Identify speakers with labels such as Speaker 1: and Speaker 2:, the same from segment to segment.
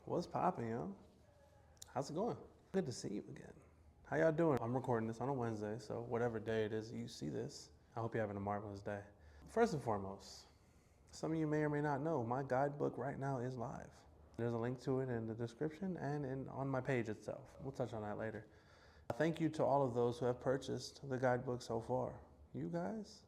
Speaker 1: What's popping, yo? How's it going? Good to see you again. How y'all doing? I'm recording this on a Wednesday, so whatever day it is you see this, I hope you're having a marvelous day. First and foremost, some of you may or may not know, my guidebook right now is live. There's a link to it in the description and on my page itself. We'll touch on that later. Thank you to all of those who have purchased the guidebook so far. You guys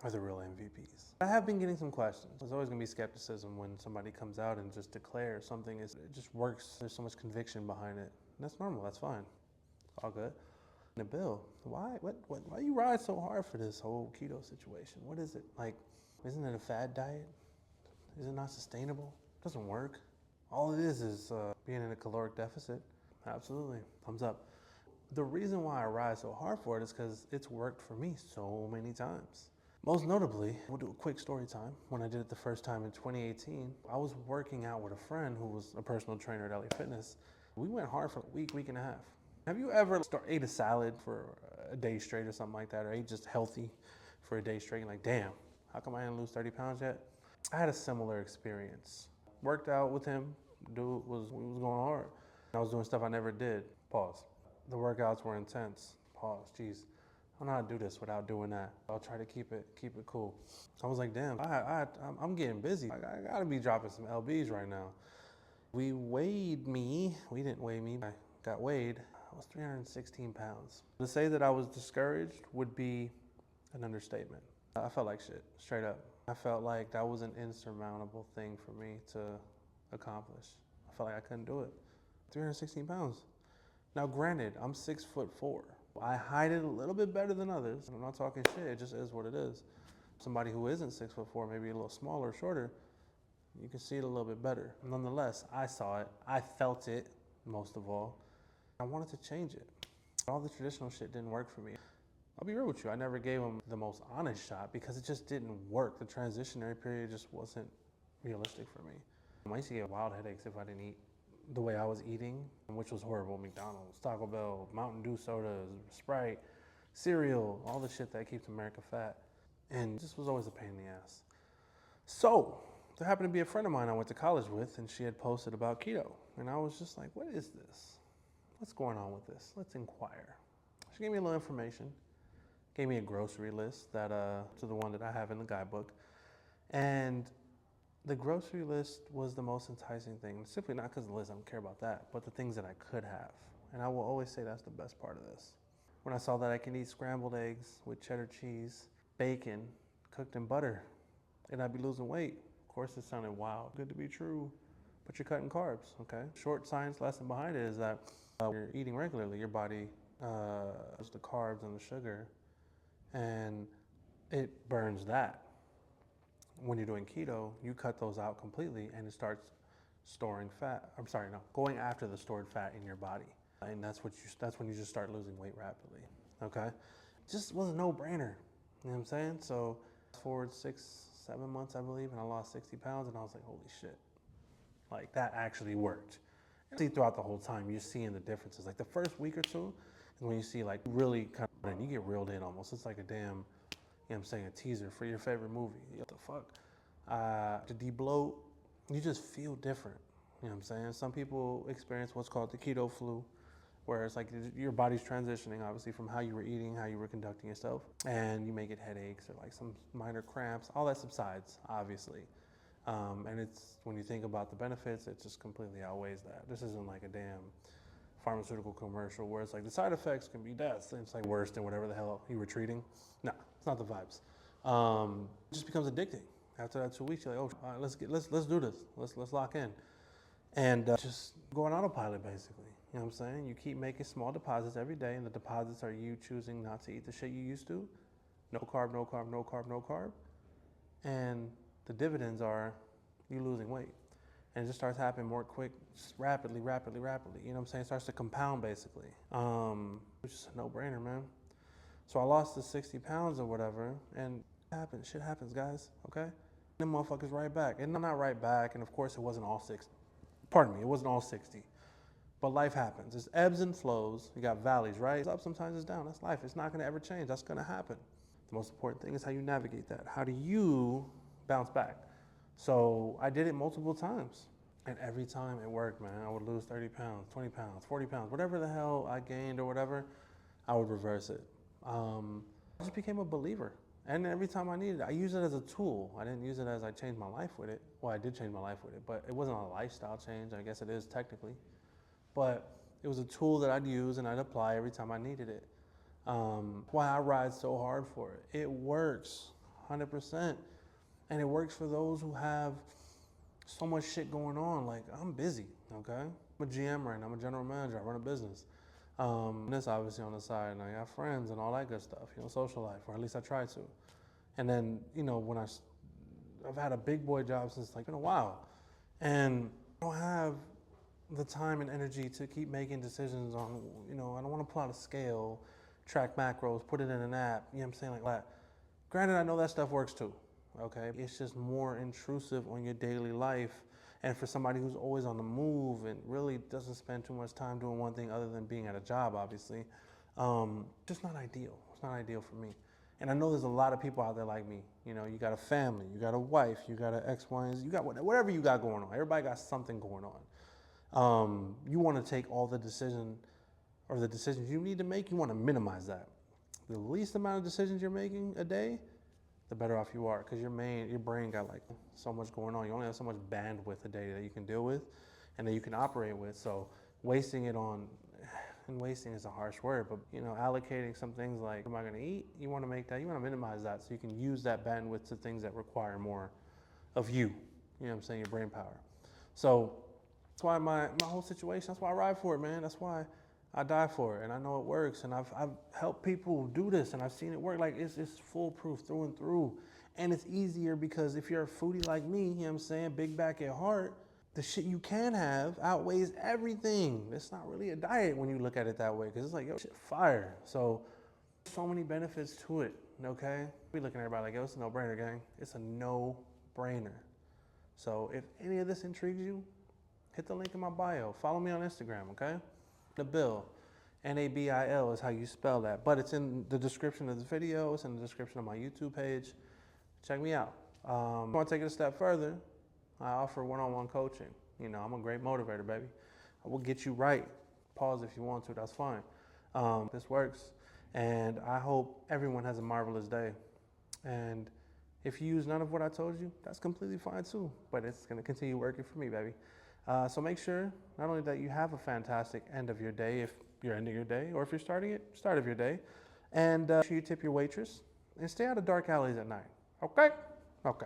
Speaker 1: are the real MVPs. I have been getting some questions. There's always gonna be skepticism when somebody comes out and just declares something it just works. There's so much conviction behind it. And that's normal, that's fine. All good. And Bill, why you ride so hard for this whole keto situation? What is it? Like, isn't it a fad diet? Is it not sustainable? It doesn't work. All it is being in a caloric deficit. Absolutely, thumbs up. The reason why I ride so hard for it is because it's worked for me so many times. Most notably, we'll do a quick story time. When I did it the first time in 2018, I was working out with a friend who was a personal trainer at LA Fitness. We went hard for a week and a half. Have you ever ate a salad for a day straight or something like that, or ate just healthy for a day straight and like, damn, how come I didn't lose 30 pounds yet? I had a similar experience. Worked out with him, dude was going hard. I was doing stuff I never did. Pause. The workouts were intense. Pause, jeez. I don't know how to do this without doing that. I'll try to keep it cool. I was like, damn, I'm getting busy. I gotta be dropping some LBs right now. We didn't weigh me, I got weighed. I was 316 pounds. To say that I was discouraged would be an understatement. I felt like shit, straight up. I felt like that was an insurmountable thing for me to accomplish. I felt like I couldn't do it. 316 pounds. Now granted, I'm 6'4". I hide it a little bit better than others. I'm not talking shit, it just is what it is. Somebody who isn't 6'4", maybe a little smaller or shorter, you can see it a little bit better. Nonetheless, I saw it, I felt it, most of all. I wanted to change it. All the traditional shit didn't work for me. I'll be real with you, I never gave them the most honest shot because it just didn't work. The transitionary period just wasn't realistic for me. I used to get wild headaches if I didn't eat the way I was eating, which was horrible. McDonald's, Taco Bell, Mountain Dew sodas, Sprite, cereal, all the shit that keeps America fat. And this was always a pain in the ass. So, there happened to be a friend of mine I went to college with, and she had posted about keto. And I was just like, what is this? What's going on with this? Let's inquire. She gave me a little information, gave me a grocery list that to the one that I have in the guidebook. And the grocery list was the most enticing thing, simply not because of the list, I don't care about that, but the things that I could have. And I will always say that's the best part of this. When I saw that I can eat scrambled eggs with cheddar cheese, bacon, cooked in butter, and I'd be losing weight. Of course, it sounded wild, good to be true, but you're cutting carbs, okay? Short science lesson behind it is that when you're eating regularly, your body does the carbs and the sugar, and it burns that. When you're doing keto, you cut those out completely and it starts storing fat. Going after the stored fat in your body. And that's when you just start losing weight rapidly, okay? It just was a no-brainer, you know what I'm saying? So fast forward 6-7 months, I believe, and I lost 60 pounds and I was like, holy shit. Like that actually worked. And see throughout the whole time, you're seeing the differences. Like the first week or two is when you see like really kind of, you get reeled in almost. It's like a damn, you know what I'm saying, a teaser for your favorite movie. What the fuck? To de-bloat, you just feel different. You know what I'm saying? Some people experience what's called the keto flu, where it's like your body's transitioning, obviously, from how you were eating, how you were conducting yourself, and you may get headaches or like some minor cramps. All that subsides, obviously. And it's, when you think about the benefits, it just completely outweighs that. This isn't like a damn pharmaceutical commercial where it's like the side effects can be death. It's like worse than whatever the hell you were treating. No, it's not the vibes. It just becomes addicting. After that 2 weeks, you're like, oh, all right, let's do this. Let's lock in. And just go on autopilot, basically. You know what I'm saying? You keep making small deposits every day, and the deposits are you choosing not to eat the shit you used to. No carb, no carb, no carb, no carb. And the dividends are you losing weight. And it just starts happening more quick, just rapidly. You know what I'm saying? It starts to compound, basically. It's just a no-brainer, man. So I lost the 60 pounds or whatever, and shit happens, guys, okay? Them motherfuckers right back. And I'm not right back, and of course it wasn't all 60. Pardon me, it wasn't all 60. But life happens. It's ebbs and flows. You got valleys, right? It's up, sometimes it's down. That's life. It's not gonna ever change. That's gonna happen. The most important thing is how you navigate that. How do you bounce back? So I did it multiple times. And every time it worked, man. I would lose 30 pounds, 20 pounds, 40 pounds, whatever the hell I gained or whatever, I would reverse it. I just became a believer. And every time I needed it, I use it as a tool. I didn't use it as I changed my life with it. Well, I did change my life with it, but it wasn't a lifestyle change. I guess it is technically. But it was a tool that I'd use and I'd apply every time I needed it. Why I ride so hard for it. It works 100%. And it works for those who have so much shit going on. Like, I'm busy, okay? I'm a GM right now. I'm a general manager. I run a business. This obviously on the side, and I got friends and all that good stuff, social life, or at least I try to. And then, when I've had a big boy job since like been a while, and I don't have the time and energy to keep making decisions on, I don't want to pull out a scale, track macros, put it in an app, you know what I'm saying, like that. Granted, I know that stuff works too, okay? It's just more intrusive on your daily life. And for somebody who's always on the move and really doesn't spend too much time doing one thing other than being at a job, obviously, just not ideal. It's not ideal for me. And I know there's a lot of people out there like me. You got a family, you got a wife, you got an X, Y, and Z, you got whatever you got going on. Everybody got something going on. You want to take all the decisions you need to make, you want to minimize that. The least amount of decisions you're making a day, the better off you are, because your brain got like so much going on. You only have so much bandwidth a day that you can deal with and that you can operate with. So wasting it on, and wasting is a harsh word, but allocating some things like, what am I going to eat? You want to minimize that so you can use that bandwidth to things that require more of you. You know what I'm saying? Your brain power. So that's why my whole situation, that's why I ride for it, man. That's why I die for it, and I know it works, and I've helped people do this, and I've seen it work. Like, it's foolproof through and through, and it's easier because if you're a foodie like me, you know what I'm saying, big back at heart, the shit you can have outweighs everything. It's not really a diet when you look at it that way, because it's like, yo, shit, fire. So many benefits to it, okay? We looking at everybody like, yo, it's a no-brainer, gang. It's a no-brainer. So if any of this intrigues you, hit the link in my bio. Follow me on Instagram, okay? Nabil, Nabil is how you spell that, but it's in the description of the video. It's in the description of my YouTube page. Check me out. If you want to take it a step further, I offer one-on-one coaching. I'm a great motivator, baby. I will get you right. Pause if you want to, that's fine. This works, and I hope everyone has a marvelous day. And if you use none of what I told you, that's completely fine too, but it's going to continue working for me, baby. So make sure not only that you have a fantastic end of your day, if you're ending your day, or if you're starting it, start of your day, and make sure you tip your waitress, and stay out of dark alleys at night. Okay? Okay.